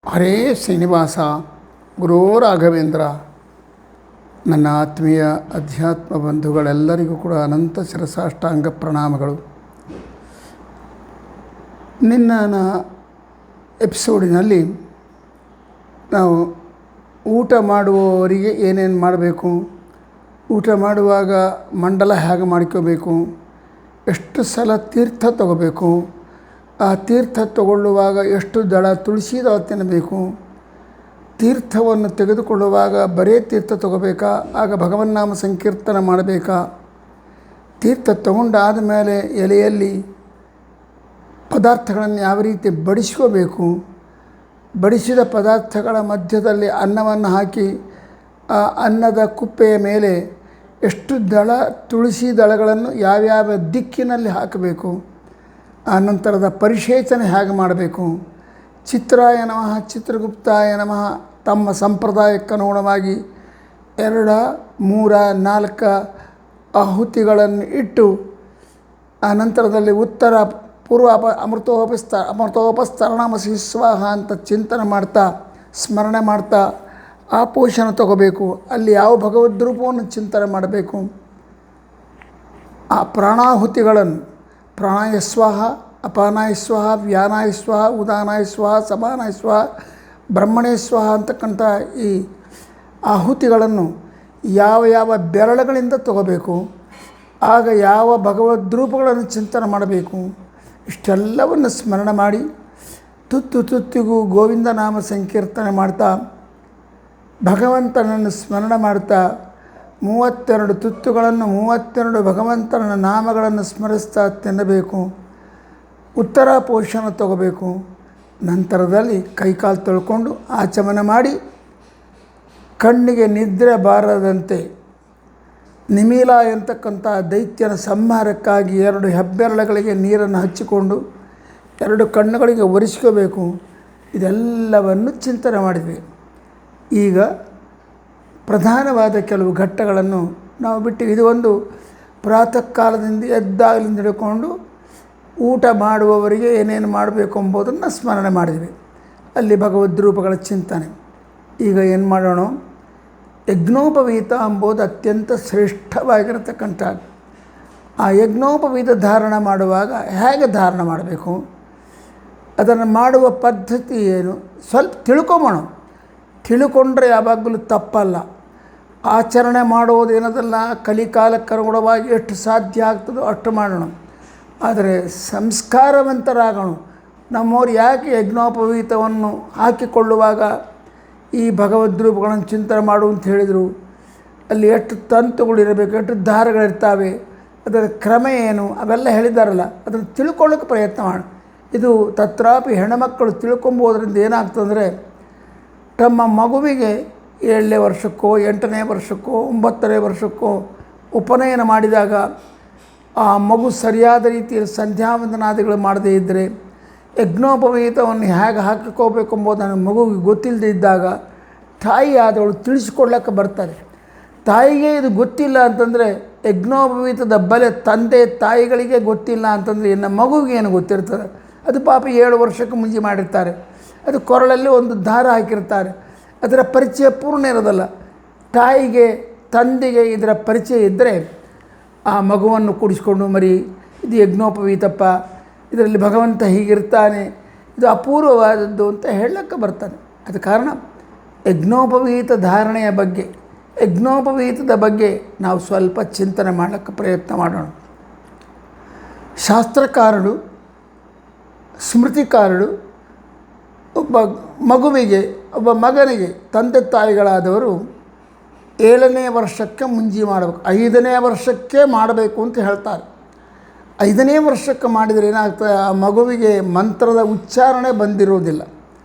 ಹರೇ ಶ್ರೀನಿವಾಸ ಗುರೋ ರಾಘವೇಂದ್ರ. ನನ್ನ ಆತ್ಮೀಯ ಅಧ್ಯಾತ್ಮ ಬಂಧುಗಳೆಲ್ಲರಿಗೂ ಕೂಡ ಅನಂತ ಶಿರಸಾಷ್ಟಾಂಗ ಪ್ರಣಾಮಗಳು. ನಿನ್ನ ಎಪಿಸೋಡಿನಲ್ಲಿ ನಾವು ಊಟ ಮಾಡುವವರಿಗೆ ಏನೇನು ಮಾಡಬೇಕು, ಊಟ ಮಾಡುವಾಗ ಮಂಡಲ ಹೇಗೆ ಮಾಡ್ಕೋಬೇಕು, ಎಷ್ಟು ಸಲ ತೀರ್ಥ ತಗೋಬೇಕು, ಆ ತೀರ್ಥ ತಗೊಳ್ಳುವಾಗ ಎಷ್ಟು ದಳ ತುಳಸಿ ದಳ ತಿನ್ನಬೇಕು, ತೀರ್ಥವನ್ನು ತೆಗೆದುಕೊಳ್ಳುವಾಗ ಬರೇ ತೀರ್ಥ ತಗೋಬೇಕಾ, ಆಗ ಭಗವನ್ನಾಮ ಸಂಕೀರ್ತನ ಮಾಡಬೇಕಾ, ತೀರ್ಥ ತಗೊಂಡಾದ ಮೇಲೆ ಎಲೆಯಲ್ಲಿ ಪದಾರ್ಥಗಳನ್ನು ಯಾವ ರೀತಿ ಬಡಿಸ್ಕೋಬೇಕು, ಬಡಿಸಿದ ಪದಾರ್ಥಗಳ ಮಧ್ಯದಲ್ಲಿ ಅನ್ನವನ್ನು ಹಾಕಿ ಆ ಅನ್ನದ ಕುಪ್ಪೆಯ ಮೇಲೆ ಎಷ್ಟು ದಳ ತುಳಸಿ ದಳಗಳನ್ನು ಯಾವ್ಯಾವ ದಿಕ್ಕಿನಲ್ಲಿ ಹಾಕಬೇಕು, ಆ ನಂತರದ ಪರಿಶೇಚನೆ ಹೇಗೆ ಮಾಡಬೇಕು, ಚಿತ್ರಾಯ ನಮಃ ಚಿತ್ರಗುಪ್ತಾಯ ನಮಃ ತಮ್ಮ ಸಂಪ್ರದಾಯಕ್ಕನುಗುಣವಾಗಿ 2, 3, 4 ಆಹುತಿಗಳನ್ನು ಇಟ್ಟು ಆ ನಂತರದಲ್ಲಿ ಉತ್ತರ ಪೂರ್ವ ಅಮೃತೋಪಸ್ತರಣಮಸಿ ಸ್ವಾಹ ಅಂತ ಚಿಂತನೆ ಮಾಡ್ತಾ ಸ್ಮರಣೆ ಮಾಡ್ತಾ ಆ ಪೋಷಣ ತಗೋಬೇಕು. ಅಲ್ಲಿ ಯಾವ ಭಗವದ್ರೂಪವನ್ನು ಚಿಂತನೆ ಮಾಡಬೇಕು, ಆ ಪ್ರಾಣಾಹುತಿಗಳನ್ನು ಪ್ರಾಣಾಯ ಸ್ವಾಹ, ಅಪಾನಾಯ ಸ್ವಾಹ, ವ್ಯಾನಾಯ ಸ್ವಾಹ, ಉದಾನಾಯ ಸ್ವಾಹ, ಸಮಾನಾಯ ಸ್ವಾಹ, ಬ್ರಹ್ಮಣೇ ಸ್ವಾಹ ಅಂತಕ್ಕಂಥ ಈ ಆಹುತಿಗಳನ್ನು ಯಾವ ಯಾವ ಬೆರಳುಗಳಿಂದ ತಗೋಬೇಕು, ಆಗ ಯಾವ ಭಗವದ್ರೂಪಗಳನ್ನು ಚಿಂತನೆ ಮಾಡಬೇಕು, ಇಷ್ಟೆಲ್ಲವನ್ನು ಸ್ಮರಣೆ ಮಾಡಿ ತುತ್ತಿಗೂ ಗೋವಿಂದ ನಾಮ ಸಂಕೀರ್ತನೆ ಮಾಡ್ತಾ ಭಗವಂತನನ್ನು ಸ್ಮರಣೆ ಮಾಡ್ತಾ 32 ತುತ್ತುಗಳನ್ನು 32 ಭಗವಂತನ ನಾಮಗಳನ್ನು ಸ್ಮರಿಸ್ತಾ ತಿನ್ನಬೇಕು. ಉತ್ತರ ಪೋಷಣ ತಗೋಬೇಕು. ನಂತರದಲ್ಲಿ ಕೈಕಾಲು ತೊಳ್ಕೊಂಡು ಆಚಮನ ಮಾಡಿ ಕಣ್ಣಿಗೆ ನಿದ್ರೆ ಬಾರದಂತೆ ನಿಮೀಲ ಎಂತಕ್ಕಂಥ ದೈತ್ಯನ ಸಂಹಾರಕ್ಕಾಗಿ 2 ಹೆಬ್ಬೆರಳುಗಳಿಗೆ ನೀರನ್ನು ಹಚ್ಚಿಕೊಂಡು 2 ಕಣ್ಣುಗಳಿಗೆ ಒರೆಸ್ಕೋಬೇಕು. ಇದೆಲ್ಲವನ್ನು ಚಿಂತನೆ ಮಾಡಿದ್ವಿ. ಈಗ ಪ್ರಧಾನವಾದ ಕೆಲವು ಘಟ್ಟಗಳನ್ನು ನಾವು ಬಿಟ್ಟು ಇದು ಒಂದು ಪ್ರಾತಃ ಕಾಲದಿಂದ ಎದ್ದಾಗಲಿಂದ ಹಿಡ್ಕೊಂಡು ಊಟ ಮಾಡುವವರಿಗೆ ಏನೇನು ಮಾಡಬೇಕು ಎಂಬುದನ್ನು ಸ್ಮರಣೆ ಮಾಡಿದ್ವಿ. ಅಲ್ಲಿ ಭಗವದ್ರೂಪಗಳ ಚಿಂತನೆ. ಈಗ ಏನು ಮಾಡೋಣ, ಯಜ್ಞೋಪವೀತ ಎಂಬುದು ಅತ್ಯಂತ ಶ್ರೇಷ್ಠವಾಗಿರತಕ್ಕಂಥ ಆ ಯಜ್ಞೋಪವೀತ ಧಾರಣ ಮಾಡುವಾಗ ಹೇಗೆ ಧಾರಣ ಮಾಡಬೇಕು, ಅದನ್ನು ಮಾಡುವ ಪದ್ಧತಿ ಏನು ಸ್ವಲ್ಪ ತಿಳ್ಕೊಂಬೋಣ. ತಿಳ್ಕೊಂಡ್ರೆ ಯಾವಾಗಲೂ ತಪ್ಪಲ್ಲ. ಆಚರಣೆ ಮಾಡುವುದು ಏನದಲ್ಲ, ಕಲಿಕಾಲಕ್ಕನುಗುಣವಾಗಿ ಎಷ್ಟು ಸಾಧ್ಯ ಆಗ್ತದೋ ಅಷ್ಟು ಮಾಡೋಣ. ಆದರೆ ಸಂಸ್ಕಾರವಂತರಾಗೋಣ. ನಮ್ಮವ್ರು ಯಾಕೆ ಯಜ್ಞೋಪವೀತವನ್ನು ಹಾಕಿಕೊಳ್ಳುವಾಗ ಈ ಭಗವದ್ರೂಪಗಳನ್ನು ಚಿಂತನೆ ಮಾಡು ಅಂತ ಹೇಳಿದರು, ಅಲ್ಲಿ ಎಷ್ಟು ತಂತುಗಳಿರಬೇಕು, ಎಷ್ಟು ದಾರಗಳಿರ್ತಾವೆ, ಅದರ ಕ್ರಮ ಏನು ಅವೆಲ್ಲ ಹೇಳಿದ್ದಾರಲ್ಲ, ಅದನ್ನು ತಿಳ್ಕೊಳ್ಳೋಕ್ಕೆ ಪ್ರಯತ್ನ ಮಾಡಿ. ಇದು ತತ್ರಾಪಿ ಹೆಣ್ಣುಮಕ್ಕಳು ತಿಳ್ಕೊಂಬೋದ್ರಿಂದ ಏನಾಗ್ತದಂದರೆ ತಮ್ಮ ಮಗುವಿಗೆ 7ನೇ ವರ್ಷಕ್ಕೋ 8ನೇ ವರ್ಷಕ್ಕೋ 9ನೇ ವರ್ಷಕ್ಕೋ ಉಪನಯನ ಮಾಡಿದಾಗ ಆ ಮಗು ಸರಿಯಾದ ರೀತಿಯಲ್ಲಿ ಸಂಧ್ಯಾವಂದನಾದಿಗಳು ಮಾಡದೇ ಇದ್ದರೆ ಯಜ್ಞೋಪವೀತವನ್ನು ಹೇಗೆ ಹಾಕಿಕೋಬೇಕು ಎಂಬುದನ್ನು ಮಗುವಿಗೆ ಗೊತ್ತಿಲ್ಲದೆ ಇದ್ದಾಗ ತಾಯಿ ಆದವಳು ತಿಳಿಸ್ಕೊಡ್ಲಿಕ್ಕೆ ಬರ್ತಾರೆ. ತಾಯಿಗೆ ಇದು ಗೊತ್ತಿಲ್ಲ ಅಂತಂದರೆ ಯಜ್ಞೋಪವೀತದ ಬಲೆ ತಂದೆ ತಾಯಿಗಳಿಗೆ ಗೊತ್ತಿಲ್ಲ ಅಂತಂದರೆ ಇನ್ನು ಮಗುವಿಗೆ ಏನು ಗೊತ್ತಿರ್ತದೆ. ಅದು ಪಾಪ 7 ವರ್ಷಕ್ಕೆ ಮುಂಚೆ ಮಾಡಿರ್ತಾರೆ. ಅದು ಕೊರಳಲ್ಲಿ ಒಂದು ದಾರ ಹಾಕಿರ್ತಾರೆ. ಅದರ ಪರಿಚಯ ಪೂರ್ಣ ಇರೋದಲ್ಲ. ತಾಯಿಗೆ ತಂದೆಗೆ ಇದರ ಪರಿಚಯ ಇದ್ದರೆ ಆ ಮಗುವನ್ನು ಕೂಡಿಸ್ಕೊಂಡು, ಮರಿ ಇದು ಯಜ್ಞೋಪವೀತಪ್ಪ, ಇದರಲ್ಲಿ ಭಗವಂತ ಹೀಗಿರ್ತಾನೆ, ಇದು ಅಪೂರ್ವವಾದದ್ದು ಅಂತ ಹೇಳಕ್ಕೆ ಬರ್ತಾನೆ. ಅದು ಕಾರಣ ಯಜ್ಞೋಪವೀತ ಧಾರಣೆಯ ಬಗ್ಗೆ, ಯಜ್ಞೋಪವೀತದ ಬಗ್ಗೆ ನಾವು ಸ್ವಲ್ಪ ಚಿಂತನೆ ಮಾಡಲಿಕ್ಕೆ ಪ್ರಯತ್ನ ಮಾಡೋಣ. ಶಾಸ್ತ್ರಕಾರರು, ಸ್ಮೃತಿಕಾರರು ಒಬ್ಬ ಮಗುವಿಗೆ, ಒಬ್ಬ ಮಗನಿಗೆ ತಂದೆ ತಾಯಿಗಳಾದವರು 7ನೇ ವರ್ಷಕ್ಕೆ ಮುಂಜಿ ಮಾಡಬೇಕು, 5ನೇ ವರ್ಷಕ್ಕೆ ಮಾಡಬೇಕು ಅಂತ ಹೇಳ್ತಾರೆ. 5ನೇ ವರ್ಷಕ್ಕೆ ಮಾಡಿದರೆ ಏನಾಗ್ತದೆ, ಆ ಮಗುವಿಗೆ ಮಂತ್ರದ ಉಚ್ಚಾರಣೆ ಬಂದಿರೋದಿಲ್ಲ,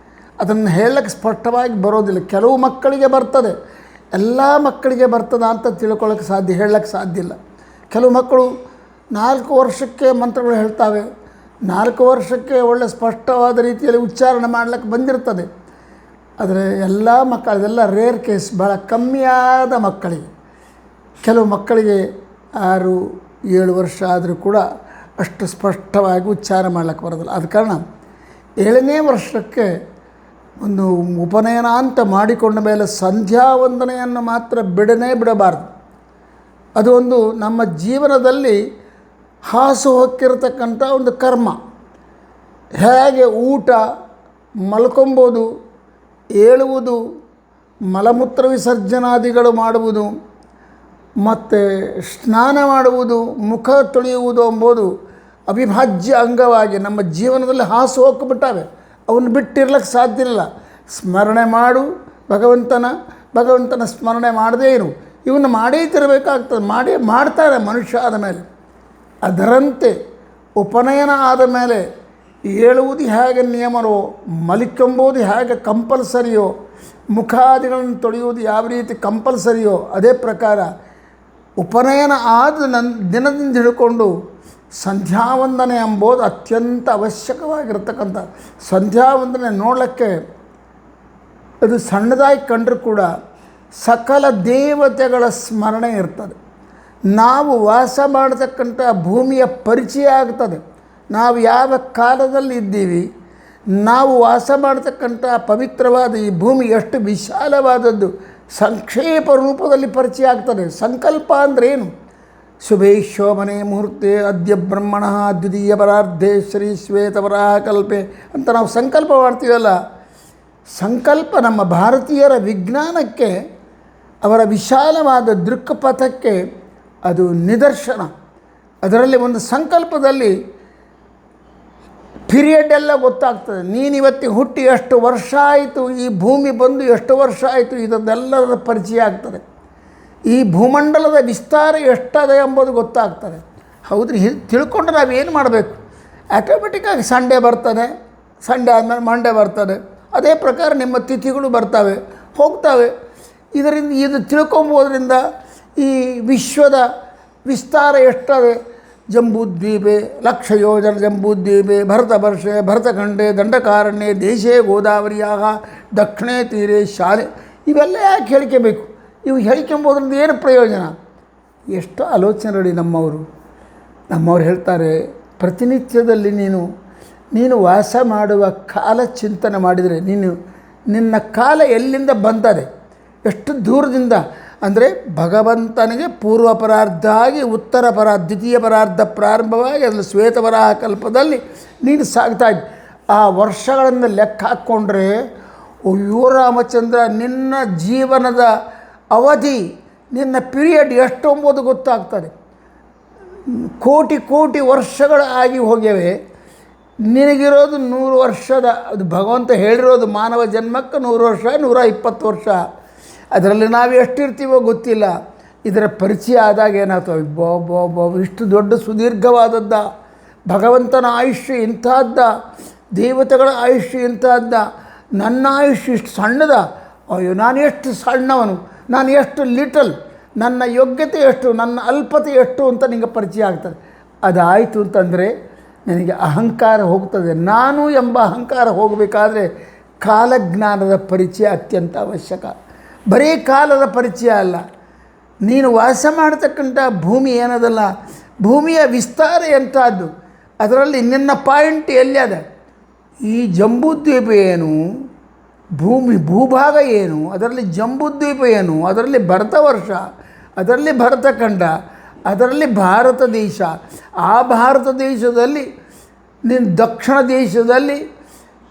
ಅದನ್ನು ಹೇಳಕ್ಕೆ ಸ್ಪಷ್ಟವಾಗಿ ಬರೋದಿಲ್ಲ. ಕೆಲವು ಮಕ್ಕಳಿಗೆ ಬರ್ತದೆ, ಎಲ್ಲ ಮಕ್ಕಳಿಗೆ ಬರ್ತದ ಅಂತ ತಿಳ್ಕೊಳ್ಳೋಕ್ಕೆ ಸಾಧ್ಯ, ಹೇಳಕ್ಕೆ ಸಾಧ್ಯ ಇಲ್ಲ. ಕೆಲವು ಮಕ್ಕಳು 4 ವರ್ಷಕ್ಕೆ ಮಂತ್ರಗಳು ಹೇಳ್ತಾವೆ, 4 ವರ್ಷಕ್ಕೆ ಒಳ್ಳೆ ಸ್ಪಷ್ಟವಾದ ರೀತಿಯಲ್ಲಿ ಉಚ್ಚಾರಣೆ ಮಾಡಲಿಕ್ಕೆ ಬಂದಿರ್ತದೆ. ಆದರೆ ಎಲ್ಲ ಮಕ್ಕಳದೆಲ್ಲ ರೇರ್ ಕೇಸ್, ಭಾಳ ಕಮ್ಮಿಯಾದ ಮಕ್ಕಳಿಗೆ. ಕೆಲವು ಮಕ್ಕಳಿಗೆ 6, 7 ವರ್ಷ ಆದರೂ ಕೂಡ ಅಷ್ಟು ಸ್ಪಷ್ಟವಾಗಿ ಉಚ್ಚಾರ ಮಾಡಲಿಕ್ಕೆ ಬರೋದಿಲ್ಲ. ಆದ ಕಾರಣ 7ನೇ ವರ್ಷಕ್ಕೆ ಒಂದು ಉಪನಯನ ಅಂತ ಮಾಡಿಕೊಂಡ ಮೇಲೆ ಸಂಧ್ಯಾ ವಂದನೆಯನ್ನು ಮಾತ್ರ ಬಿಡಬಾರ್ದು. ಅದು ಒಂದು ನಮ್ಮ ಜೀವನದಲ್ಲಿ ಹಾಸು ಹೊಕ್ಕಿರತಕ್ಕಂಥ ಒಂದು ಕರ್ಮ. ಹೇಗೆ ಊಟ, ಮಲ್ಕೊಂಬೋದು, ಏಳುವುದು, ಮಲಮೂತ್ರ ವಿಸರ್ಜನಾದಿಗಳು ಮಾಡುವುದು, ಮತ್ತು ಸ್ನಾನ ಮಾಡುವುದು, ಮುಖ ತೊಳೆಯುವುದು ಎಂಬುದು ಅವಿಭಾಜ್ಯ ಅಂಗವಾಗಿ ನಮ್ಮ ಜೀವನದಲ್ಲಿ ಹಾಸು ಹೋಗ್ಬಿಟ್ಟಾವೆ. ಅವನು ಬಿಟ್ಟಿರ್ಲಿಕ್ಕೆ ಸಾಧ್ಯ ಇಲ್ಲ. ಸ್ಮರಣೆ ಮಾಡು ಭಗವಂತನ ಸ್ಮರಣೆ ಮಾಡದೇ ಇರು. ಇವನು ಮಾಡೇ ತಿರಬೇಕಾಗ್ತದೆ. ಮಾಡ್ತಾರೆ ಮನುಷ್ಯ ಆದ ಮೇಲೆ. ಅದರಂತೆ ಉಪನಯನ ಆದ ಮೇಲೆ ಏಳುವುದು ಹೇಗೆ ನಿಯಮವೋ, ಮಲಿಕೊಂಬುದು ಹೇಗೆ ಕಂಪಲ್ಸರಿಯೋ, ಮುಖಾದಿಗಳನ್ನು ತೊಳೆಯುವುದು ಯಾವ ರೀತಿ ಕಂಪಲ್ಸರಿಯೋ, ಅದೇ ಪ್ರಕಾರ ಉಪನಯನ ಆದ ದಿನದಿಂದ ಹಿಡ್ಕೊಂಡು ಸಂಧ್ಯಾವಂದನೆ ಎಂಬುದು ಅತ್ಯಂತ ಅವಶ್ಯಕವಾಗಿರ್ತಕ್ಕಂಥ. ಸಂಧ್ಯಾವಂದನೆ ನೋಡಲಿಕ್ಕೆ ಅದು ಸಣ್ಣದಾಗಿ ಕಂಡರೂ ಕೂಡ ಸಕಲ ದೇವತೆಗಳ ಸ್ಮರಣೆ ಇರ್ತದೆ. ನಾವು ವಾಸ ಮಾಡತಕ್ಕಂಥ ಭೂಮಿಯ ಪರಿಚಯ ಆಗ್ತದೆ. ನಾವು ಯಾವ ಕಾಲದಲ್ಲಿ ಇದ್ದೀವಿ, ನಾವು ವಾಸ ಮಾಡತಕ್ಕಂಥ ಪವಿತ್ರವಾದ ಈ ಭೂಮಿ ಎಷ್ಟು ವಿಶಾಲವಾದದ್ದು ಸಂಕ್ಷೇಪ ರೂಪದಲ್ಲಿ ಪರಿಚಯ ಆಗ್ತದೆ. ಸಂಕಲ್ಪ ಅಂದ್ರೇನು? ಶುಭೇ ಶೋಭನೆ ಮುಹೂರ್ತೆ ಅದ್ಯ ಬ್ರಹ್ಮಣ ದ್ವಿತೀಯ ಪರಾರ್ಧೆ ಶ್ರೀ ಶ್ವೇತವರಾಹ ಕಲ್ಪೆ ಅಂತ ನಾವು ಸಂಕಲ್ಪ ಮಾಡ್ತೀವಲ್ಲ. ಸಂಕಲ್ಪ ನಮ್ಮ ಭಾರತೀಯರ ವಿಜ್ಞಾನಕ್ಕೆ, ಅವರ ವಿಶಾಲವಾದ ದೃಕ್ಪಥಕ್ಕೆ ಅದು ನಿದರ್ಶನ. ಅದರಲ್ಲಿ ಒಂದು ಸಂಕಲ್ಪದಲ್ಲಿ ಪೀರಿಯಡ್ ಎಲ್ಲ ಗೊತ್ತಾಗ್ತದೆ. ನೀನಿವತ್ತಿಗೆ ಹುಟ್ಟಿ ಎಷ್ಟು ವರ್ಷ ಆಯಿತು, ಈ ಭೂಮಿ ಬಂದು ಎಷ್ಟು ವರ್ಷ ಆಯಿತು, ಇದೆಲ್ಲರ ಪರಿಚಯ ಆಗ್ತದೆ. ಈ ಭೂಮಂಡಲದ ವಿಸ್ತಾರ ಎಷ್ಟದೆ ಎಂಬುದು ಗೊತ್ತಾಗ್ತದೆ. ಹೌದ್ರಿ, ತಿಳ್ಕೊಂಡು ನಾವೇನು ಮಾಡಬೇಕು? ಆಟೋಮೆಟಿಕ್ಕಾಗಿ ಸಂಡೇ ಬರ್ತದೆ, ಸಂಡೇ ಆದಮೇಲೆ ಮಂಡೇ ಬರ್ತದೆ. ಅದೇ ಪ್ರಕಾರ ನಿಮ್ಮ ತಿಥಿಗಳು ಬರ್ತವೆ ಹೋಗ್ತವೆ. ಇದರಿಂದ ಇದು ತಿಳ್ಕೊಂಬೋದ್ರಿಂದ ಈ ವಿಶ್ವದ ವಿಸ್ತಾರ ಎಷ್ಟದೆ. ಜಂಬೂದ್ವೀಪೆ, ಲಕ್ಷ ಯೋಜನ ಜಂಬೂದ್ವೀಪೆ, ಭರತವರ್ಷೆ, ಭರತಖಂಡೆ, ದಂಡಕಾರಣ್ಯೆ, ದೇಶೇ ಗೋದಾವರಿಯಾಗ, ದಕ್ಷಿಣೇ ತೀರೆ ಶಾಲೆ. ಇವೆಲ್ಲ ಯಾಕೆ ಹೇಳ್ಕೋಬೇಕು? ಇವು ಹೇಳ್ಕೊಂಬೋದ್ರಿಂದ ಏನು ಪ್ರಯೋಜನ? ಎಷ್ಟು ಆಲೋಚನೆ ನೋಡಿ ನಮ್ಮವರು ಹೇಳ್ತಾರೆ, ಪ್ರತಿನಿತ್ಯದಲ್ಲಿ ನೀನು ವಾಸ ಮಾಡುವ ಕಾಲ ಚಿಂತನೆ ಮಾಡಿದರೆ ನಿನ್ನ ಕಾಲ ಎಲ್ಲಿಂದ ಬಂತದೆ, ಎಷ್ಟು ದೂರದಿಂದ ಅಂದರೆ ಭಗವಂತನಿಗೆ ಪೂರ್ವ ಪರಾರ್ಧ ಆಗಿ ಉತ್ತರ ದ್ವಿತೀಯ ಪರಾರ್ಧ ಪ್ರಾರಂಭವಾಗಿ ಅದರಲ್ಲಿ ಶ್ವೇತವರಾಹ ಕಲ್ಪದಲ್ಲಿ ನೀನು ಸಾಗ್ತಾ ಇದ್ದಿ. ಆ ವರ್ಷಗಳನ್ನು ಲೆಕ್ಕ ಹಾಕ್ಕೊಂಡ್ರೆ ಅಯ್ಯೋ ರಾಮಚಂದ್ರ, ನಿನ್ನ ಜೀವನದ ಅವಧಿ, ನಿನ್ನ ಪೀರಿಯಡ್ ಎಷ್ಟು ಎಂಬುದು ಗೊತ್ತಾಗ್ತದೆ. ಕೋಟಿ ಕೋಟಿ ವರ್ಷಗಳು ಆಗಿ ಹೋಗ್ಯವೆ. ನಿನಗಿರೋದು 100 ವರ್ಷದ, ಅದು ಭಗವಂತ ಹೇಳಿರೋದು ಮಾನವ ಜನ್ಮಕ್ಕೆ 100 ವರ್ಷ, 120 ವರ್ಷ. ಅದರಲ್ಲಿ ನಾವು ಎಷ್ಟಿರ್ತೀವೋ ಗೊತ್ತಿಲ್ಲ. ಇದರ ಪರಿಚಯ ಆದಾಗ ಏನಾಗ್ತವೆ, ಇಷ್ಟು ದೊಡ್ಡ ಸುದೀರ್ಘವಾದದ್ದ, ಭಗವಂತನ ಆಯುಷ್ಯ ಇಂಥದ್ದ, ದೇವತೆಗಳ ಆಯುಷ್ಯ ಇಂಥದ್ದ, ನನ್ನ ಆಯುಷ್ಯ ಇಷ್ಟು ಸಣ್ಣದ, ಅಯ್ಯೋ ನಾನು ಎಷ್ಟು ಸಣ್ಣವನು, ನಾನು ಎಷ್ಟು ಲಿಟಲ್, ನನ್ನ ಯೋಗ್ಯತೆ ಎಷ್ಟು, ನನ್ನ ಅಲ್ಪತೆ ಎಷ್ಟು ಅಂತ ನಿಮಗೆ ಪರಿಚಯ ಆಗ್ತದೆ. ಅದಾಯಿತು ಅಂತಂದರೆ ನನಗೆ ಅಹಂಕಾರ ಹೋಗ್ತದೆ. ನಾನು ಎಂಬ ಅಹಂಕಾರ ಹೋಗಬೇಕಾದ್ರೆ ಕಾಲಜ್ಞಾನದ ಪರಿಚಯ ಅತ್ಯಂತ ಅವಶ್ಯಕ. ಬರೀ ಕಾಲದ ಪರಿಚಯ ಅಲ್ಲ, ನೀನು ವಾಸ ಮಾಡತಕ್ಕಂಥ ಭೂಮಿ ಏನದಲ್ಲ, ಭೂಮಿಯ ವಿಸ್ತಾರ ಎಂಥದ್ದು, ಅದರಲ್ಲಿ ನಿನ್ನ ಪಾಯಿಂಟ್ ಎಲ್ಲಿ ಅದ. ಈ ಜಂಬೂದ್ವೀಪ ಏನು, ಭೂಭಾಗ ಏನು, ಅದರಲ್ಲಿ ಜಂಬೂದ್ವೀಪ ಏನು, ಅದರಲ್ಲಿ ಭರತವರ್ಷ, ಅದರಲ್ಲಿ ಭರತಖಂಡ, ಅದರಲ್ಲಿ ಭಾರತ ದೇಶ. ಆ ಭಾರತ ದೇಶದಲ್ಲಿ ದಕ್ಷಿಣ ದೇಶದಲ್ಲಿ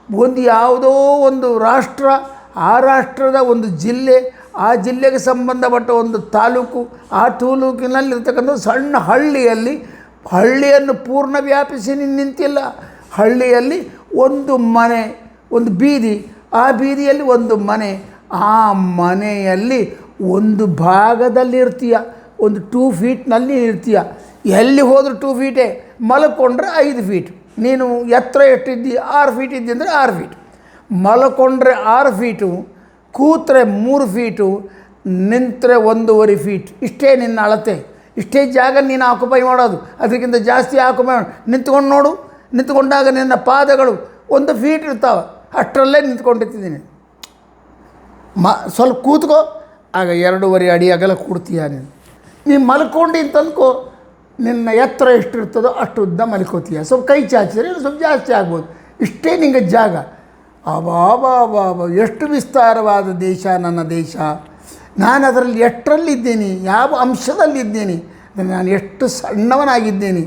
ಒಂದು ಯಾವುದೋ ಒಂದು ರಾಷ್ಟ್ರ, ಆ ರಾಷ್ಟ್ರದ ಒಂದು ಜಿಲ್ಲೆ, ಆ ಜಿಲ್ಲೆಗೆ ಸಂಬಂಧಪಟ್ಟ ಒಂದು ತಾಲೂಕು, ಆ ತಾಲೂಕಿನಲ್ಲಿರ್ತಕ್ಕಂಥ ಸಣ್ಣ ಹಳ್ಳಿಯನ್ನು ಪೂರ್ಣ ವ್ಯಾಪಿಸಿ ನಿಂತಿಲ್ಲ. ಹಳ್ಳಿಯಲ್ಲಿ ಒಂದು ಮನೆ, ಒಂದು ಬೀದಿ, ಆ ಬೀದಿಯಲ್ಲಿ ಒಂದು ಮನೆ, ಆ ಮನೆಯಲ್ಲಿ ಒಂದು ಭಾಗದಲ್ಲಿ ಇರ್ತೀಯ, ಒಂದು 2 ಫೀಟ್ನಲ್ಲಿ ಇರ್ತೀಯ. ಎಲ್ಲಿ ಹೋದರೂ 2 ಫೀಟೇ, ಮಲ್ಕೊಂಡ್ರೆ 5 ಫೀಟ್. ನೀನು ಎತ್ತರ ಎಷ್ಟಿದ್ದಿ, 6 ಫೀಟ್ ಇದ್ದಿ ಅಂದರೆ 6 ಫೀಟ್. ಮಲ್ಕೊಂಡ್ರೆ 6 ಫೀಟು, ಕೂತ್ರೆ 3 ಫೀಟು, ನಿಂತರೆ 1.5 ಫೀಟ್. ಇಷ್ಟೇ ನಿನ್ನ ಅಳತೆ, ಇಷ್ಟೇ ಜಾಗ ನೀನು ಆಕ್ಯುಪೈ ಮಾಡೋದು. ಅದಕ್ಕಿಂತ ಜಾಸ್ತಿ ಆಕ್ಯುಪೈ ನಿಂತ್ಕೊಂಡು ನೋಡು. ನಿಂತ್ಕೊಂಡಾಗ ನಿನ್ನ ಪಾದಗಳು 1 ಫೀಟ್ ಇರ್ತಾವೆ, ಅಷ್ಟರಲ್ಲೇ ನಿಂತ್ಕೊಂಡಿರ್ತಿದ್ದೀನಿ. ಸ್ವಲ್ಪ ಕೂತ್ಕೋ, ಆಗ 2.5 ಅಡಿ ಅಗಲ ಕೂಡ್ತೀಯ. ನೀನು ಮಲ್ಕೊಂಡು ಅಂತಂದ್ಕೋ, ನಿನ್ನ ಎತ್ತರ ಎಷ್ಟಿರ್ತದೋ ಅಷ್ಟು ಉದ್ದ ಮಲ್ಕೋತೀಯ. ಸ್ವಲ್ಪ ಕೈ ಚಾಚಿದ್ರೆ ಸ್ವಲ್ಪ ಜಾಸ್ತಿ ಆಗ್ಬೋದು. ಇಷ್ಟೇ ನಿಂಗೆ ಜಾಗ. ಅಬಾಬಾಬಾಬಾ ಎಷ್ಟು ವಿಸ್ತಾರವಾದ ದೇಶ ನನ್ನ ದೇಶ, ನಾನು ಅದರಲ್ಲಿ ಎಷ್ಟರಲ್ಲಿದ್ದೀನಿ, ಯಾವ ಅಂಶದಲ್ಲಿದ್ದೀನಿ, ನಾನು ಎಷ್ಟು ಸಣ್ಣವನಾಗಿದ್ದೀನಿ.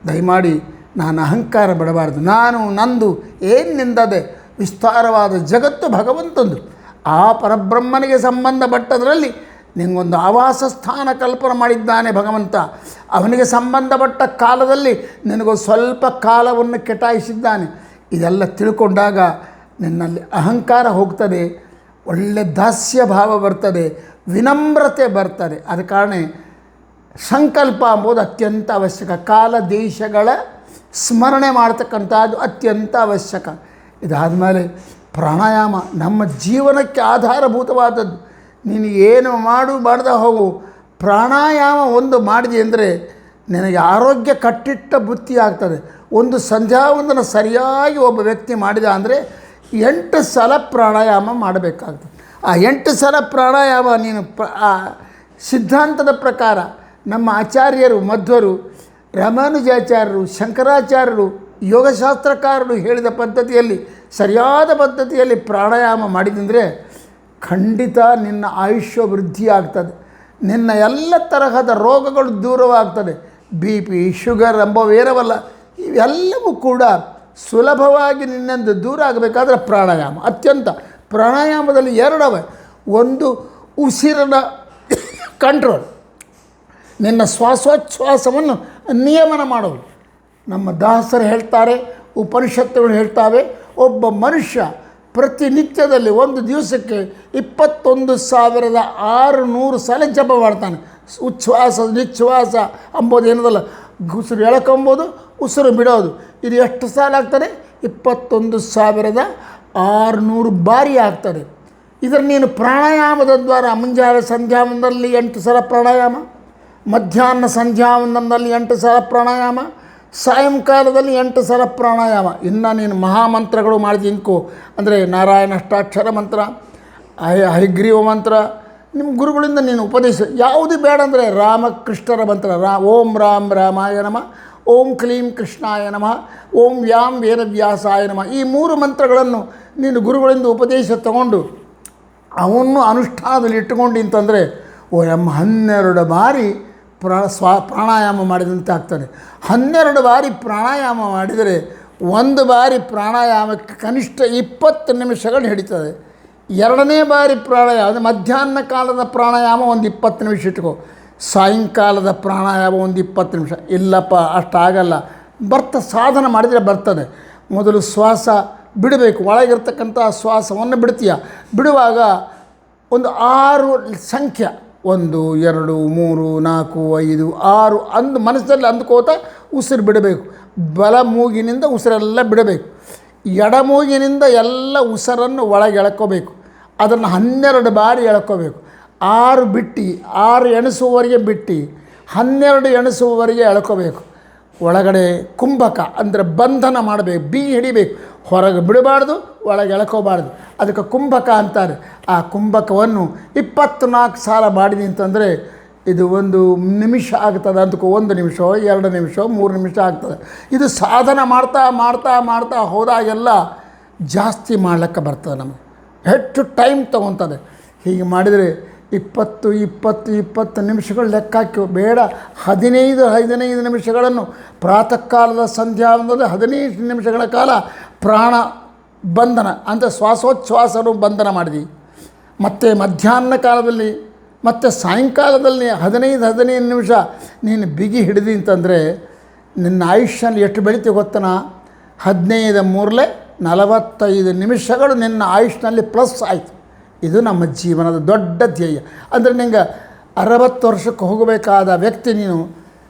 ದಯಮಾಡಿ ನಾನು ಅಹಂಕಾರ ಬಿಡಬಾರ್ದು. ನಾನು ನಂದು ಏನು ನಿಂದದೆ, ವಿಸ್ತಾರವಾದ ಜಗತ್ತು ಭಗವಂತಂದು. ಆ ಪರಬ್ರಹ್ಮನಿಗೆ ಸಂಬಂಧಪಟ್ಟದರಲ್ಲಿ ನಿಮಗೊಂದು ಆವಾಸ ಸ್ಥಾನ ಕಲ್ಪನೆ ಮಾಡಿದ್ದಾನೆ ಭಗವಂತ. ಅವನಿಗೆ ಸಂಬಂಧಪಟ್ಟ ಕಾಲದಲ್ಲಿ ನಿನಗೊಂದು ಸ್ವಲ್ಪ ಕಾಲವನ್ನು ಕೆಟಾಯಿಸಿದ್ದಾನೆ. ಇದೆಲ್ಲ ತಿಳ್ಕೊಂಡಾಗ ನಿನ್ನಲ್ಲಿ ಅಹಂಕಾರ ಹೋಗ್ತದೆ, ಒಳ್ಳೆ ದಾಸ್ಯ ಭಾವ ಬರ್ತದೆ, ವಿನಮ್ರತೆ ಬರ್ತದೆ. ಆದ ಕಾರಣ ಸಂಕಲ್ಪ ಎಂಬುದು ಅತ್ಯಂತ ಅವಶ್ಯಕ. ಕಾಲ ದೇಶಗಳ ಸ್ಮರಣೆ ಮಾಡ್ತಕ್ಕಂಥದ್ದು ಅತ್ಯಂತ ಅವಶ್ಯಕ. ಇದಾದಮೇಲೆ ಪ್ರಾಣಾಯಾಮ ನಮ್ಮ ಜೀವನಕ್ಕೆ ಆಧಾರಭೂತವಾದದ್ದು. ನೀನು ಏನು ಮಾಡದ ಹೋಗು, ಪ್ರಾಣಾಯಾಮ ಒಂದು ಮಾಡಿದೆ ಅಂದರೆ ನಿನಗೆ ಆರೋಗ್ಯ ಕಟ್ಟಿಟ್ಟ ಬುತ್ತಿ ಆಗ್ತದೆ. ಒಂದು ಸಂಧ್ಯಾವಂದನ ಸರಿಯಾಗಿ ಒಬ್ಬ ವ್ಯಕ್ತಿ ಮಾಡಿದ ಅಂದರೆ 8 ಸಲ ಪ್ರಾಣಾಯಾಮ ಮಾಡಬೇಕಾಗ್ತದೆ. ಆ 8 ಸಲ ಪ್ರಾಣಾಯಾಮ ನೀನು ಆ ಸಿದ್ಧಾಂತದ ಪ್ರಕಾರ ನಮ್ಮ ಆಚಾರ್ಯರು, ಮಧ್ವರು, ರಾಮಾನುಜಾಚಾರ್ಯರು, ಶಂಕರಾಚಾರ್ಯರು, ಯೋಗಶಾಸ್ತ್ರಕಾರರು ಹೇಳಿದ ಪದ್ಧತಿಯಲ್ಲಿ, ಸರಿಯಾದ ಪದ್ಧತಿಯಲ್ಲಿ ಪ್ರಾಣಾಯಾಮ ಮಾಡಿದಂದರೆ ಖಂಡಿತ ನಿನ್ನ ಆಯುಷ್ಯ ವೃದ್ಧಿ ಆಗ್ತದೆ. ನಿನ್ನ ಎಲ್ಲ ತರಹದ ರೋಗಗಳು ದೂರವಾಗ್ತದೆ. ಬಿ ಪಿ, ಶುಗರ್ ಎಂಬವೇನವಲ್ಲ, ಇವೆಲ್ಲವೂ ಕೂಡ ಸುಲಭವಾಗಿ ನಿನ್ನಿಂದ ದೂರ ಆಗಬೇಕಾದ್ರೆ ಪ್ರಾಣಾಯಾಮ ಅತ್ಯಂತ. ಪ್ರಾಣಾಯಾಮದಲ್ಲಿ 2 ಅವೆ. ಒಂದು ಉಸಿರಿನ ಕಂಟ್ರೋಲ್, ನಿನ್ನ ಶ್ವಾಸೋಚ್ಛ್ವಾಸವನ್ನು ನಿಯಮನ ಮಾಡೋದು. ನಮ್ಮ ದಾಸರು ಹೇಳ್ತಾರೆ, ಉಪನಿಷತ್ತುಗಳು ಹೇಳ್ತಾವೆ, ಒಬ್ಬ ಮನುಷ್ಯ ಪ್ರತಿನಿತ್ಯದಲ್ಲಿ ಒಂದು ದಿವಸಕ್ಕೆ 21,600 ಸಲ ಜಪ ಮಾಡ್ತಾನೆ. ಉಚ್ಛ್ವಾಸ ನಿಶ್ವಾಸ ಅಂಬೋದೇನದಲ್ಲ, ಉಸಿರು ಎಳ್ಕೊಂಬೋದು, ಉಸಿರು ಬಿಡೋದು. ಇದು ಎಷ್ಟು ಸಾಲ ಆಗ್ತದೆ? 21,600 ಬಾರಿ ಆಗ್ತದೆ. ಇದರ ನೀನು ಪ್ರಾಣಾಯಾಮದ ದ್ವಾರ ಮುಂಜಾನೆ ಸಂಧ್ಯಾವಂದನಲ್ಲಿ 8 ಸಲ ಪ್ರಾಣಾಯಾಮ, ಮಧ್ಯಾಹ್ನ ಸಂಧ್ಯಾವಂದನದಲ್ಲಿ 8 ಸಲ ಪ್ರಾಣಾಯಾಮ, ಸಾಯಂಕಾಲದಲ್ಲಿ 8 ಸಲ ಪ್ರಾಣಾಯಾಮ. ಇನ್ನು ನೀನು ಮಹಾಮಂತ್ರಗಳು ಮಾಡಿದಿಂಕೋ ಅಂದರೆ ನಾರಾಯಣ ಅಷ್ಟಾಕ್ಷರ ಮಂತ್ರ, ಹಯಗ್ರೀವ ಮಂತ್ರ, ನಿಮ್ಮ ಗುರುಗಳಿಂದ ನೀನು ಉಪದೇಶ ಯಾವುದು ಬೇಡ ಅಂದರೆ ರಾಮಕೃಷ್ಣರ ಮಂತ್ರ, ಓಂ ರಾಮ್ ರಾಮಾಯ ನಮಃ, ಓಂ ಕ್ಲೀಂ ಕೃಷ್ಣಾಯ ನಮಃ, ಓಂ ವ್ಯಾಂ ವೇದವ್ಯಾಸಾಯ ನಮಃ. ಈ 3 ಮಂತ್ರಗಳನ್ನು ನೀನು ಗುರುಗಳಿಂದ ಉಪದೇಶ ತಗೊಂಡು ಅವನ್ನು ಅನುಷ್ಠಾನದಲ್ಲಿ ಇಟ್ಟುಕೊಂಡು ಅಂತಂದರೆ 12 ಬಾರಿ ಪ್ರಾಣಾಯಾಮ ಮಾಡಿದಂತೆ ಆಗ್ತದೆ. 12 ಬಾರಿ ಪ್ರಾಣಾಯಾಮ ಮಾಡಿದರೆ 1 ಬಾರಿ ಪ್ರಾಣಾಯಾಮಕ್ಕೆ ಕನಿಷ್ಠ 20 ನಿಮಿಷಗಳು ಹಿಡಿತದೆ. 2ನೇ ಬಾರಿ ಪ್ರಾಣಾಯಾಮ ಮಧ್ಯಾಹ್ನ ಕಾಲದ ಪ್ರಾಣಾಯಾಮ ಒಂದು 20 ನಿಮಿಷ ಇಟ್ಕೋ, ಸಾಯಂಕಾಲದ ಪ್ರಾಣಾಯಾಮ ಒಂದು 20 ನಿಮಿಷ. ಇಲ್ಲಪ್ಪ ಅಷ್ಟಾಗಲ್ಲ, ಸಾಧನ ಮಾಡಿದರೆ ಬರ್ತದೆ. ಮೊದಲು ಶ್ವಾಸ ಬಿಡಬೇಕು, ಒಳಗಿರ್ತಕ್ಕಂಥ ಶ್ವಾಸವನ್ನು ಬಿಡ್ತೀಯ. ಬಿಡುವಾಗ ಒಂದು 6 ಸಂಖ್ಯೆ, 1 2 3 4 5 6 ಅಂದು ಮನಸ್ಸಲ್ಲಿ ಅಂದ್ಕೋತ ಉಸಿರು ಬಿಡಬೇಕು. ಬಲ ಮೂಗಿನಿಂದ ಉಸಿರೆಲ್ಲ ಬಿಡಬೇಕು, ಎಡ ಮೂಗಿನಿಂದ ಎಲ್ಲ ಉಸಿರನ್ನು ಒಳಗೆ ಎಳ್ಕೋಬೇಕು. ಅದನ್ನು 12 ಬಾರಿ ಎಳ್ಕೋಬೇಕು. 6 ಬಿಟ್ಟು 6 ಎಣಿಸುವವರೆಗೆ ಬಿಟ್ಟು 12 ಎಣಿಸುವವರೆಗೆ ಎಳ್ಕೋಬೇಕು. ಒಳಗಡೆ ಕುಂಭಕ ಅಂದರೆ ಬಂಧನ ಮಾಡಬೇಕು, ಬಿಗಿ ಹಿಡಿಬೇಕು, ಹೊರಗೆ ಬಿಡಬಾರ್ದು, ಒಳಗೆ ಎಳ್ಕೋಬಾರ್ದು. ಅದಕ್ಕೆ ಕುಂಭಕ ಅಂತಾರೆ. ಆ ಕುಂಭಕವನ್ನು 24 ಸಾಲ ಮಾಡಿದೆ ಅಂತಂದರೆ ಇದು 1 ನಿಮಿಷ ಆಗ್ತದೆ ಅಂದ್ಕೋ. 1 ನಿಮಿಷ 2 ನಿಮಿಷ 3 ನಿಮಿಷ ಆಗ್ತದೆ. ಇದು ಸಾಧನ ಮಾಡ್ತಾ ಮಾಡ್ತಾ ಮಾಡ್ತಾ ಹೋದಾಗೆಲ್ಲ ಜಾಸ್ತಿ ಮಾಡ್ಲಿಕ್ಕೆ ಬರ್ತದೆ, ನಮಗೆ ಹೆಚ್ಚು ಟೈಮ್ ತೊಗೊತದೆ. ಹೀಗೆ ಮಾಡಿದರೆ 20 ನಿಮಿಷಗಳು ಲೆಕ್ಕ ಹಾಕಿ ಬೇಡ, 15 ನಿಮಿಷಗಳನ್ನು ಪ್ರಾತಃ ಕಾಲದ ಸಂಧ್ಯಾವಂದದಲ್ಲಿ 15 ನಿಮಿಷಗಳ ಕಾಲ ಪ್ರಾಣ ಬಂಧನ ಅಂದರೆ ಶ್ವಾಸೋಚ್ಛ್ವಾಸನು ಬಂಧನ ಮಾಡಿದ್ವಿ. ಮತ್ತು ಮಧ್ಯಾಹ್ನ ಕಾಲದಲ್ಲಿ ಮತ್ತು ಸಾಯಂಕಾಲದಲ್ಲಿ 15 ನಿಮಿಷ ನೀನು ಬಿಗಿ ಹಿಡಿದಿ ಅಂತಂದರೆ ನಿನ್ನ ಆಯುಷ್ಯಲ್ಲಿ ಎಷ್ಟು ಬೆಳಿತೀವಿ ಗೊತ್ತನ? 15 3 45 ನಿಮಿಷಗಳು ನಿನ್ನ ಆಯುಷ್ನಲ್ಲಿ ಪ್ಲಸ್ ಆಯಿತು. ಇದು ನಮ್ಮ ಜೀವನದ ದೊಡ್ಡ ಧ್ಯೇಯ. ಅಂದರೆ ನಿಂಗೆ 60 ವರ್ಷಕ್ಕೆ ಹೋಗಬೇಕಾದ ವ್ಯಕ್ತಿ ನೀನು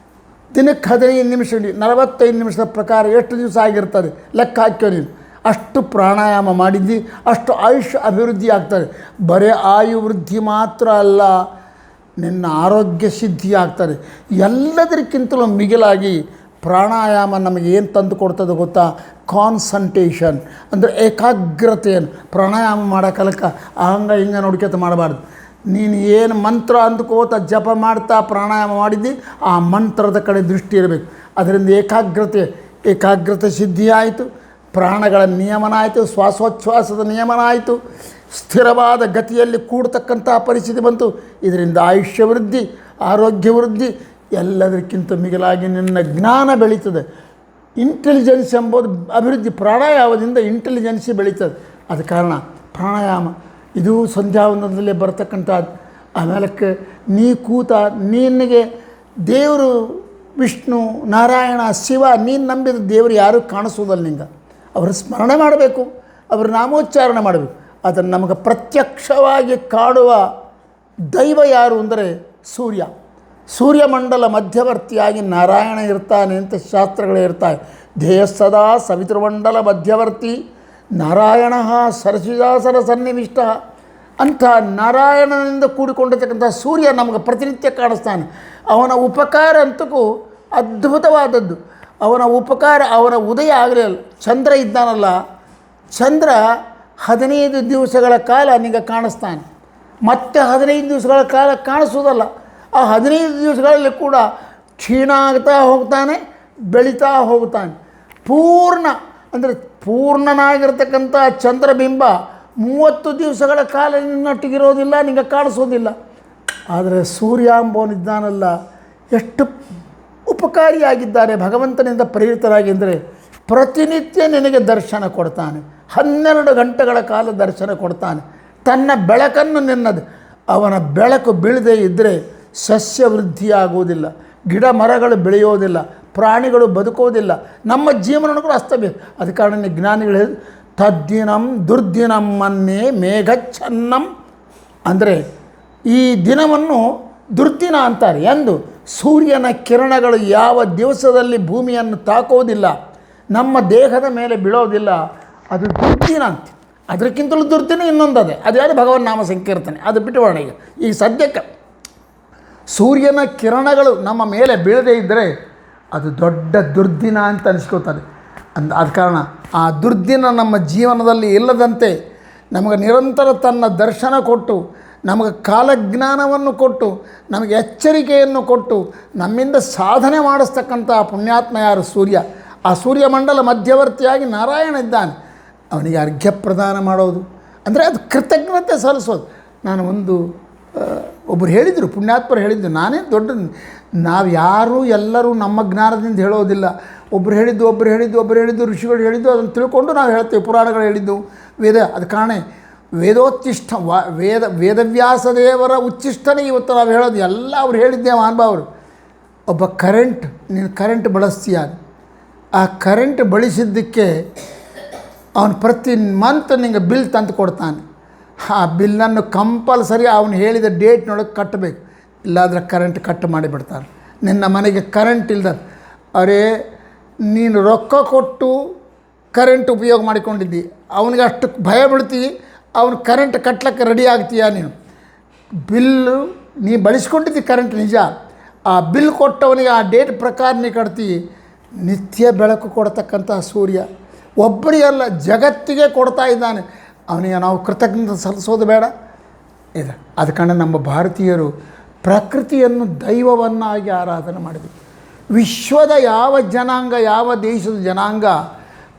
ದಿನಕ್ಕೆ 15 ನಿಮಿಷ 45 ನಿಮಿಷದ ಪ್ರಕಾರ ಎಷ್ಟು ದಿವಸ ಆಗಿರ್ತದೆ ಲೆಕ್ಕ ಹಾಕ್ಯೋ. ನೀನು ಅಷ್ಟು ಪ್ರಾಣಾಯಾಮ ಮಾಡಿದ್ದಿ, ಅಷ್ಟು ಆಯುಷ್ಯ ಅಭಿವೃದ್ಧಿ ಆಗ್ತದೆ. ಬರೀ ಆಯು ವೃದ್ಧಿ ಮಾತ್ರ ಅಲ್ಲ, ನಿನ್ನ ಆರೋಗ್ಯ ಸಿದ್ಧಿ ಆಗ್ತದೆ. ಎಲ್ಲದಕ್ಕಿಂತಲೂ ಮಿಗಿಲಾಗಿ ಪ್ರಾಣಾಯಾಮ ನಮಗೆ ಏನು ತಂದು ಕೊಡ್ತದೆ ಗೊತ್ತಾ? ಕಾನ್ಸಂಟ್ರೇಷನ್ ಅಂದರೆ ಏಕಾಗ್ರತೆಯನ್ನು. ಪ್ರಾಣಾಯಾಮ ಮಾಡೋಕಲಕ್ಕ ಹಂಗೆ ಹಿಂಗೆ ನೋಡ್ಕೊತ ಮಾಡಬಾರ್ದು. ನೀನು ಏನು ಮಂತ್ರ ಅಂದ್ಕೋತ ಜಪ ಮಾಡ್ತಾ ಪ್ರಾಣಾಯಾಮ ಮಾಡಿದ್ದಿ, ಆ ಮಂತ್ರದ ಕಡೆ ದೃಷ್ಟಿ ಇರಬೇಕು. ಅದರಿಂದ ಏಕಾಗ್ರತೆ ಸಿದ್ಧಿ ಆಯಿತು. ಪ್ರಾಣಗಳ ನಿಯಮನ ಆಯಿತು, ಶ್ವಾಸೋಚ್ಛ್ವಾಸದ ನಿಯಮನ ಆಯಿತು, ಸ್ಥಿರವಾದ ಗತಿಯಲ್ಲಿ ಕೂಡತಕ್ಕಂಥ ಪರಿಸ್ಥಿತಿ ಬಂತು. ಇದರಿಂದ ಆಯುಷ್ಯ ವೃದ್ಧಿ, ಆರೋಗ್ಯ ವೃದ್ಧಿ, ಎಲ್ಲದಕ್ಕಿಂತ ಮಿಗಿಲಾಗಿ ನಿನ್ನ ಜ್ಞಾನ ಬೆಳೀತದೆ. ಇಂಟೆಲಿಜೆನ್ಸ್ ಎಂಬುದು ಅಭಿವೃದ್ಧಿ. ಪ್ರಾಣಾಯಾಮದಿಂದ ಇಂಟೆಲಿಜೆನ್ಸಿ ಬೆಳೀತದೆ. ಆದ ಕಾರಣ ಪ್ರಾಣಾಯಾಮ ಇದು ಸಂಧ್ಯಾವಂದನದಲ್ಲೇ ಬರ್ತಕ್ಕಂಥದ್ದು. ಆಮೇಲೆ ನೀ ಕೂತ ನಿನಗೆ ದೇವರು ವಿಷ್ಣು, ನಾರಾಯಣ, ಶಿವ, ನೀನು ನಂಬಿದ ದೇವರು ಯಾರೂ ಕಾಣಿಸೋದಲ್ಲ. ನಿಂಗೆ ಅವರ ಸ್ಮರಣೆ ಮಾಡಬೇಕು, ಅವರ ನಾಮೋಚ್ಚಾರಣೆ ಮಾಡಬೇಕು. ಅದನ್ನು ನಮಗೆ ಪ್ರತ್ಯಕ್ಷವಾಗಿ ಕಾಡುವ ದೈವ ಯಾರು ಅಂದರೆ ಸೂರ್ಯ. ಸೂರ್ಯಮಂಡಲ ಮಧ್ಯವರ್ತಿಯಾಗಿ ನಾರಾಯಣ ಇರ್ತಾನೆ ಅಂತ ಶಾಸ್ತ್ರಗಳೇ ಇರ್ತಾವೆ. ಧ್ಯೇಯ ಸದಾ ಸವಿತೃಮಂಡಲ ಮಧ್ಯವರ್ತಿ ನಾರಾಯಣ ಸರಸಿದಾಸರ ಸನ್ನಿವಿಷ್ಟ ಅಂಥ ನಾರಾಯಣನಿಂದ ಕೂಡಿಕೊಂಡಿರ್ತಕ್ಕಂಥ ಸೂರ್ಯ ನಮಗೆ ಪ್ರತಿನಿತ್ಯ ಕಾಣಿಸ್ತಾನೆ. ಅವನ ಉಪಕಾರ ಅಂತಕ್ಕೂ ಅದ್ಭುತವಾದದ್ದು. ಅವನ ಉಪಕಾರ, ಅವನ ಉದಯ ಆಗಲಿಲ್ಲ. ಚಂದ್ರ ಇದ್ದಾನಲ್ಲ, ಚಂದ್ರ 15 ದಿವಸಗಳ ಕಾಲ ನಿಮಗೆ ಕಾಣಿಸ್ತಾನೆ, ಮತ್ತೆ 15 ದಿವಸಗಳ ಕಾಲ ಕಾಣಿಸೋದಲ್ಲ. ಆ 15 ದಿವಸಗಳಲ್ಲಿ ಕೂಡ ಕ್ಷೀಣ ಆಗ್ತಾ ಹೋಗ್ತಾನೆ, ಬೆಳೀತಾ ಹೋಗ್ತಾನೆ. ಪೂರ್ಣ ಅಂದರೆ ಪೂರ್ಣನಾಗಿರ್ತಕ್ಕಂಥ ಚಂದ್ರಬಿಂಬ 30 ದಿವಸಗಳ ಕಾಲ ನಿನ್ನೊಟ್ಟಿಗಿರೋದಿಲ್ಲ, ನಿಮಗೆ ಕಾಣಿಸೋದಿಲ್ಲ. ಆದರೆ ಸೂರ್ಯ ಎಂಬವನಿದ್ದಾನಲ್ಲ, ಎಷ್ಟು ಉಪಕಾರಿಯಾಗಿದ್ದಾರೆ ಭಗವಂತನಿಂದ ಪ್ರೇರಿತರಾಗಿದ್ದರೆ ಪ್ರತಿನಿತ್ಯ ನಿನಗೆ ದರ್ಶನ ಕೊಡ್ತಾನೆ. 12 ಗಂಟೆಗಳ ಕಾಲ ದರ್ಶನ ಕೊಡ್ತಾನೆ. ತನ್ನ ಬೆಳಕನ್ನು ನಿನ್ನದು. ಅವನ ಬೆಳಕು ಬೀಳದೇ ಇದ್ದರೆ ಸಸ್ಯ ವೃದ್ಧಿಯಾಗುವುದಿಲ್ಲ, ಗಿಡ ಮರಗಳು ಬೆಳೆಯೋದಿಲ್ಲ, ಪ್ರಾಣಿಗಳು ಬದುಕೋದಿಲ್ಲ, ನಮ್ಮ ಜೀವನ ಕೂಡ ಅಸ್ತಬೇಕು. ಅದ ಕಾರಣ ಜ್ಞಾನಿಗಳು ಹೇಳಿದ್ರು ತದ್ದಿನಂ ದುರ್ದಿನಂ ಮನ್ನೆ ಮೇಘಚ್ಛನ್ನಂ ಅಂದರೆ ಈ ದಿನವನ್ನು ದುರ್ದಿನ ಅಂತಾರೆ. ಎಂದು ಸೂರ್ಯನ ಕಿರಣಗಳು ಯಾವ ದಿವಸದಲ್ಲಿ ಭೂಮಿಯನ್ನು ತಾಕೋದಿಲ್ಲ, ನಮ್ಮ ದೇಹದ ಮೇಲೆ ಬೀಳೋದಿಲ್ಲ, ಅದು ದುರ್ದಿನ ಅಂತ. ಅದಕ್ಕಿಂತಲೂ ದುರ್ದಿನ ಇನ್ನೊಂದದೆ, ಅದು ಯಾವುದು ಭಗವನ್ ನಾಮ ಸಂಕೀರ್ತನೆ. ಅದು ಬಿಟ್ಟುಬೋಣ. ಈಗ ಸದ್ಯಕ್ಕೆ ಸೂರ್ಯನ ಕಿರಣಗಳು ನಮ್ಮ ಮೇಲೆ ಬೀಳದೇ ಇದ್ದರೆ ಅದು ದೊಡ್ಡ ದುರ್ದಿನ ಅಂತ ಅನಿಸ್ಕೋತಾರೆ. ಆದ ಕಾರಣ ಆ ದುರ್ದಿನ ನಮ್ಮ ಜೀವನದಲ್ಲಿ ಇಲ್ಲದಂತೆ ನಮಗೆ ನಿರಂತರ ತನ್ನ ದರ್ಶನ ಕೊಟ್ಟು, ನಮಗೆ ಕಾಲಜ್ಞಾನವನ್ನು ಕೊಟ್ಟು, ನಮಗೆ ಎಚ್ಚರಿಕೆಯನ್ನು ಕೊಟ್ಟು, ನಮ್ಮಿಂದ ಸಾಧನೆ ಮಾಡಿಸ್ತಕ್ಕಂಥ ಪುಣ್ಯಾತ್ಮ ಯಾರು? ಸೂರ್ಯ. ಆ ಸೂರ್ಯಮಂಡಲ ಮಧ್ಯವರ್ತಿಯಾಗಿ ನಾರಾಯಣ ಇದ್ದಾನೆ. ಅವನಿಗೆ ಅರ್ಘ್ಯ ಪ್ರದಾನ ಮಾಡೋದು ಅಂದರೆ ಅದು ಕೃತಜ್ಞತೆ ಸಲ್ಲಿಸೋದು. ನಾನು ಒಬ್ಬರು ಹೇಳಿದರು, ಪುಣ್ಯಾತ್ಮರು ಹೇಳಿದ್ದು, ನಾನೇ ದೊಡ್ಡ, ನಾವು ಯಾರೂ ಎಲ್ಲರೂ ನಮ್ಮ ಜ್ಞಾನದಿಂದ ಹೇಳೋದಿಲ್ಲ. ಒಬ್ಬರು ಹೇಳಿದ್ದು ಋಷಿಗಳು ಹೇಳಿದ್ದು ಅದನ್ನು ತಿಳ್ಕೊಂಡು ನಾವು ಹೇಳ್ತೇವೆ. ಪುರಾಣಗಳು ಹೇಳಿದ್ದು, ವೇದ. ಅದು ಕಾರಣ ವೇದೋಚ್ಚಿಷ್ಟ ವೇದವ್ಯಾಸ ದೇವರ ಉಚ್ಚಿಷ್ಟನೇ ಇವತ್ತು ನಾವು ಹೇಳೋದು ಎಲ್ಲ ಅವ್ರು ಹೇಳಿದ್ದೇ ಮಹಾನುಭಾವರು. ಒಬ್ಬ ನೀನು ಕರೆಂಟ್ ಬಳಸ್ತೀಯ, ಆ ಕರೆಂಟ್ ಬಳಸಿದ್ದಕ್ಕೆ ಅವನು ಪ್ರತಿ ಮಂತ್ ನಿಂಗೆ ಬಿಲ್ ತಂದು ಕೊಡ್ತಾನೆ. ಆ ಬಿಲ್ಲನ್ನು ಕಂಪಲ್ಸರಿ ಅವನು ಹೇಳಿದ ಡೇಟ್ನೊಳಗೆ ಕಟ್ಟಬೇಕು, ಇಲ್ಲಾಂದರೆ ಕರೆಂಟ್ ಕಟ್ ಮಾಡಿಬಿಡ್ತಾರೆ. ನಿನ್ನ ಮನೆಗೆ ಕರೆಂಟ್ ಇಲ್ದ ಅವರೇ ನೀನು ರೊಕ್ಕ ಕೊಟ್ಟು ಕರೆಂಟ್ ಉಪಯೋಗ ಮಾಡಿಕೊಂಡಿದ್ದಿ, ಅವನಿಗೆ ಅಷ್ಟು ಭಯ ಬಿಡ್ತೀವಿ, ಅವನು ಕರೆಂಟ್ ಕಟ್ಲಿಕ್ಕೆ ರೆಡಿ ಆಗ್ತೀಯ. ನೀನು ಬಿಲ್ಲು ನೀ ಬಳಸ್ಕೊಂಡಿದ್ದಿ ಕರೆಂಟ್ ನಿಜ, ಆ ಬಿಲ್ ಕೊಟ್ಟವನಿಗೆ ಆ ಡೇಟ್ ಪ್ರಕಾರ ನೀ ಕಟ್ತೀವಿ. ನಿತ್ಯ ಬೆಳಕು ಕೊಡ್ತಕ್ಕಂಥ ಸೂರ್ಯ ಒಬ್ಬರಿಗಲ್ಲ, ಜಗತ್ತಿಗೆ ಕೊಡ್ತಾ ಇದ್ದಾನೆ. ಅವನಿಗೆ ನಾವು ಕೃತಜ್ಞತೆ ಸಲ್ಲಿಸೋದು ಬೇಡ ಇದೆ. ಅದು ಕಾರಣ ನಮ್ಮ ಭಾರತೀಯರು ಪ್ರಕೃತಿಯನ್ನು ದೈವವನ್ನಾಗಿ ಆರಾಧನೆ ಮಾಡಬೇಕು. ವಿಶ್ವದ ಯಾವ ಜನಾಂಗ, ಯಾವ ದೇಶದ ಜನಾಂಗ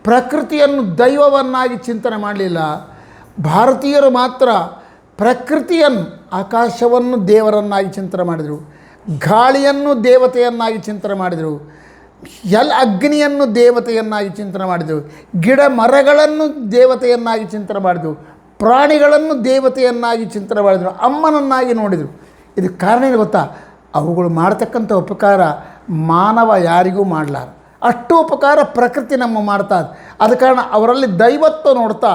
ಪ್ರಕೃತಿಯನ್ನು ದೈವವನ್ನಾಗಿ ಚಿಂತನೆ ಮಾಡಲಿಲ್ಲ. ಭಾರತೀಯರು ಮಾತ್ರ ಪ್ರಕೃತಿಯನ್ನು, ಆಕಾಶವನ್ನು ದೇವರನ್ನಾಗಿ ಚಿಂತನೆ ಮಾಡಿದರು, ಗಾಳಿಯನ್ನು ದೇವತೆಯನ್ನಾಗಿ ಚಿಂತನೆ ಮಾಡಿದರು, ಅಗ್ನಿಯನ್ನು ದೇವತೆಯನ್ನಾಗಿ ಚಿಂತನೆ ಮಾಡಿದೆವು, ಗಿಡ ಮರಗಳನ್ನು ದೇವತೆಯನ್ನಾಗಿ ಚಿಂತನೆ ಮಾಡಿದೆವು, ಪ್ರಾಣಿಗಳನ್ನು ದೇವತೆಯನ್ನಾಗಿ ಚಿಂತನೆ ಮಾಡಿದರು, ಅಮ್ಮನನ್ನಾಗಿ ನೋಡಿದರು. ಇದಕ್ಕೆ ಕಾರಣ ಏನು ಗೊತ್ತಾ? ಅವುಗಳು ಮಾಡ್ತಕ್ಕಂಥ ಉಪಕಾರ ಮಾನವ ಯಾರಿಗೂ ಮಾಡಲಾರ, ಅಷ್ಟು ಉಪಕಾರ ಪ್ರಕೃತಿ ನಮ್ಮ ಮಾಡ್ತಾ. ಆದ ಕಾರಣ ಅವರಲ್ಲಿ ದೈವತ್ವ ನೋಡ್ತಾ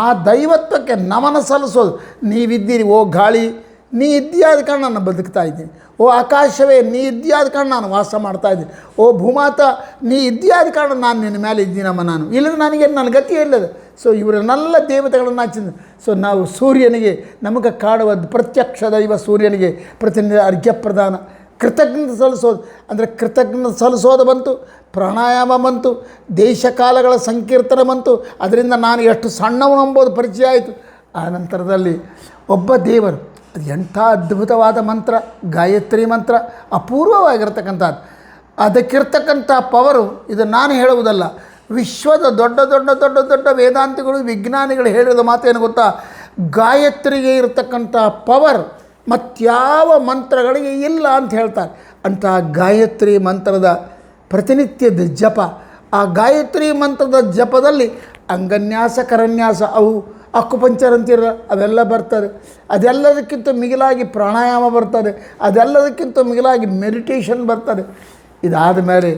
ಆ ದೈವತ್ವಕ್ಕೆ ನಮನ ಸಲ್ಲಿಸೋದು. ನೀವಿದ್ದೀರಿ, ಓ ಗಾಳಿ ನೀ ಇದ್ದೀಯಾದ ಕಾರಣ ನಾನು ಬದುಕ್ತಾ ಇದ್ದೀನಿ, ಓ ಆಕಾಶವೇ ನೀ ಇದ್ದೀಯಾದ ಕಾರಣ ನಾನು ವಾಸ ಮಾಡ್ತಾಯಿದ್ದೀನಿ, ಓ ಭೂಮಾತ ನೀ ಇದ್ದೀಯಾದ ಕಾರಣ ನಾನು ನಿನ್ನ ಮೇಲೆ ಇದ್ದೀನಮ್ಮ. ನಾನು ಇಲ್ಲದ್ರೆ ನನಗೇನು ನನ್ನ ಗತಿ ಇಲ್ಲದ. ಸೊ ಇವರನ್ನೆಲ್ಲ ದೇವತೆಗಳನ್ನು ಚಿಂತ. ಸೊ ನಾವು ಸೂರ್ಯನಿಗೆ ನಮಗೆ ಕಾಡುವ ಪ್ರತ್ಯಕ್ಷ ದೈವ ಸೂರ್ಯನಿಗೆ ಪ್ರತಿನಿತ್ಯ ಅರ್ಘ್ಯ ಪ್ರದಾನ, ಕೃತಜ್ಞತೆ ಸಲ್ಲಿಸೋದು. ಅಂದರೆ ಕೃತಜ್ಞತೆ ಸಲ್ಲಿಸೋದು ಬಂತು, ಪ್ರಾಣಾಯಾಮ ಬಂತು, ದೇಶ ಕಾಲಗಳ ಸಂಕೀರ್ತನೆ ಬಂತು. ಅದರಿಂದ ನಾನು ಎಷ್ಟು ಸಣ್ಣವನು ಎಂಬುದು ಪರಿಚಯ ಆಯಿತು. ಆ ನಂತರದಲ್ಲಿ ಒಬ್ಬ ದೇವರು, ಅದು ಎಂಥ ಅದ್ಭುತವಾದ ಮಂತ್ರ, ಗಾಯತ್ರಿ ಮಂತ್ರ, ಅಪೂರ್ವವಾಗಿರ್ತಕ್ಕಂಥದ್ದು. ಅದಕ್ಕಿರ್ತಕ್ಕಂಥ ಪವರು ಇದು ನಾನು ಹೇಳುವುದಲ್ಲ, ವಿಶ್ವದ ದೊಡ್ಡ ದೊಡ್ಡ ದೊಡ್ಡ ದೊಡ್ಡ ವೇದಾಂತಿಗಳು ವಿಜ್ಞಾನಿಗಳು ಹೇಳಿದ ಮಾತೇನು ಗೊತ್ತಾ? ಗಾಯತ್ರಿಗೆ ಇರತಕ್ಕಂಥ ಪವರ್ ಮತ್ಯಾವ ಮಂತ್ರಗಳಿಗೆ ಇಲ್ಲ ಅಂತ ಹೇಳ್ತಾರೆ. ಅಂಥ ಗಾಯತ್ರಿ ಮಂತ್ರದ ಪ್ರತಿನಿತ್ಯದ ಜಪ, ಆ ಗಾಯತ್ರಿ ಮಂತ್ರದ ಜಪದಲ್ಲಿ ಅಂಗನ್ಯಾಸ ಕರನ್ಯಾಸ, ಅವು ಅಕ್ಕುಪಂಚರ್ ಅಂತಿರ ಅವೆಲ್ಲ ಬರ್ತದೆ. ಅದೆಲ್ಲದಕ್ಕಿಂತ ಮಿಗಿಲಾಗಿ ಪ್ರಾಣಾಯಾಮ ಬರ್ತದೆ. ಅದೆಲ್ಲದಕ್ಕಿಂತ ಮಿಗಿಲಾಗಿ ಮೆಡಿಟೇಷನ್ ಬರ್ತದೆ. ಇದಾದ ಮೇಲೆ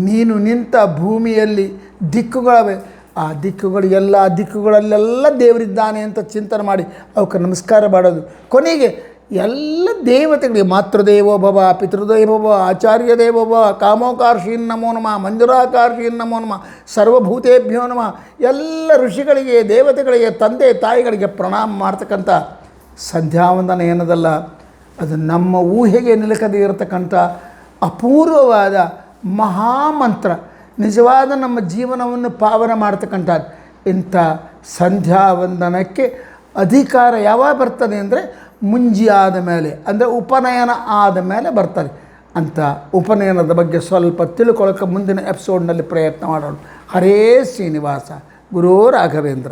ನೀನು ನಿಂತ ಭೂಮಿಯಲ್ಲಿ ದಿಕ್ಕುಗಳವೆ, ಆ ದಿಕ್ಕುಗಳು ಎಲ್ಲ ದಿಕ್ಕುಗಳಲ್ಲೆಲ್ಲ ದೇವರಿದ್ದಾನೆ ಅಂತ ಚಿಂತನೆ ಮಾಡಿ ಅವಕ್ಕೆ ನಮಸ್ಕಾರ ಮಾಡೋದು. ಕೊನೆಗೆ ಎಲ್ಲ ದೇವತೆಗಳಿಗೆ ಮಾತೃದೇವೋ ಭವ, ಪಿತೃದೇವೋ ಭವ, ಆಚಾರ್ಯ ದೇವೋ ಭವ, ಕಾಮೋಕಾರ್ಷೀನ್ ನಮೋ ನಮಃ, ಮಂಜುರಾಕಾರ್ಷೀನ್ ನಮೋ ನಮಃ, ಸರ್ವಭೂತೇಭ್ಯೋ ನಮಃ, ಎಲ್ಲ ಋಷಿಗಳಿಗೆ, ದೇವತೆಗಳಿಗೆ, ತಂದೆ ತಾಯಿಗಳಿಗೆ ಪ್ರಣಾಮ ಮಾಡ್ತಕ್ಕಂಥ ಸಂಧ್ಯಾವಂದನ ಏನದಲ್ಲ, ಅದು ನಮ್ಮ ಊಹೆಗೆ ನಿಲುಕದೇ ಇರತಕ್ಕಂಥ ಅಪೂರ್ವವಾದ ಮಹಾಮಂತ್ರ, ನಿಜವಾದ ನಮ್ಮ ಜೀವನವನ್ನು ಪಾವನ ಮಾಡ್ತಕ್ಕಂಥದ್ದು. ಇಂಥ ಸಂಧ್ಯಾವಂದನಕ್ಕೆ ಅಧಿಕಾರ ಯಾವಾಗ ಬರ್ತದೆ ಅಂದರೆ ಮುಂಜಿ ಆದ ಮೇಲೆ, ಅಂದರೆ ಉಪನಯನ ಆದ ಮೇಲೆ ಬರ್ತದೆ. ಅಂಥ ಉಪನಯನದ ಬಗ್ಗೆ ಸ್ವಲ್ಪ ತಿಳ್ಕೊಳ್ಳೋಕೆ ಮುಂದಿನ ಎಪಿಸೋಡ್ನಲ್ಲಿ ಪ್ರಯತ್ನ ಮಾಡೋಣ. ಹರೇ ಶ್ರೀನಿವಾಸ, ಗುರೋ ರಾಘವೇಂದ್ರ.